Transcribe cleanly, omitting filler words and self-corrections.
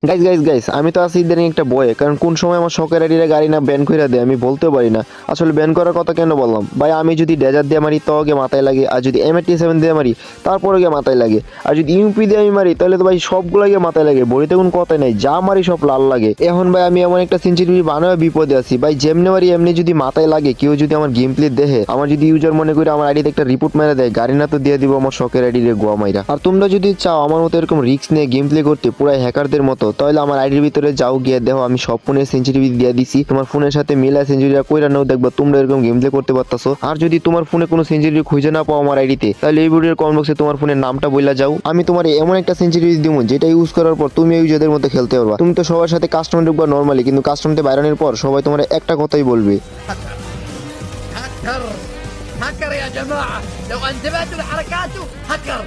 Guys guys guys, আমি তো আছি ইদানিং একটা বয়ে, কারণ কোন সময় আমার শখের আইডিরা গাড়ি না ব্যান করে দেয় আমি বলতেও পারি না। আসলে ব্যান করার কথা কেন বললাম ভাই, আমি যদি ডেজার দিয়ে মারি তো গিয়ে মাথায় লাগে, আর যদি M87 দিয়ে মারি তারপরে গিয়ে মাথায় লাগে, আর যদি ইউপি দিয়ে আমি মারি তাহলে তো ভাই সবগুলো গিয়ে মাথায় লাগে, বড়িতে কোনো কথাই নাই, যা মারি সব লাল লাগে। এখন ভাই আমি এমন একটা সেঞ্চুরি বানাবে বিপদে আছি ভাই, যেমনি মারি এমনি যদি মাথায় লাগে, কেউ যদি আমার গেম প্লে দেখে, আমার যদি ইউজার মনে করে আমার আইডিতে একটা রিপোর্ট মেরে দেয়, গাড়ি না তো দিয়ে দিব আমার শখের আইডি রে গোয়া মাইরা। আর তোমরা যদি চাও আমার মতো এরকম রিস্ক নিয়ে গেম প্লে করতে পুরাই হ্যাকারদের মতো, তাহলে আমার আইডির ভিতরে যাও, গিয়ে দেখো আমি সব ফোনে সেঞ্চুরি দিয়ে দিছি, তোমার ফোনের সাথে মিলা সেঞ্চুরিটা কইরা নাও, দেখবা তোমরা এরকম গেম প্লে করতে পারতাছো। আর যদি তোমার ফোনে কোনো সেঞ্চুরি খুঁজে না পাও আমার আইডিতে, তাহলে এই ভিডিওর কমেন্ট বক্সে তোমার ফোনের নামটা বইলা যাও, আমি তোমার এমন একটা সেঞ্চুরি দিব যেটা ইউজ করার পর তুমি ইউজারদের মধ্যে খেলতে পারবা। তুমি তো সবার সাথে কাস্টমার ঢুকবা নরমালি, কিন্তু কাস্টমারতে বাইরানোর পর সবাই তোমার একটা কথাই বলবে, هكر هكر يا جماعة، لو انتبهتوا لحركاته هكر.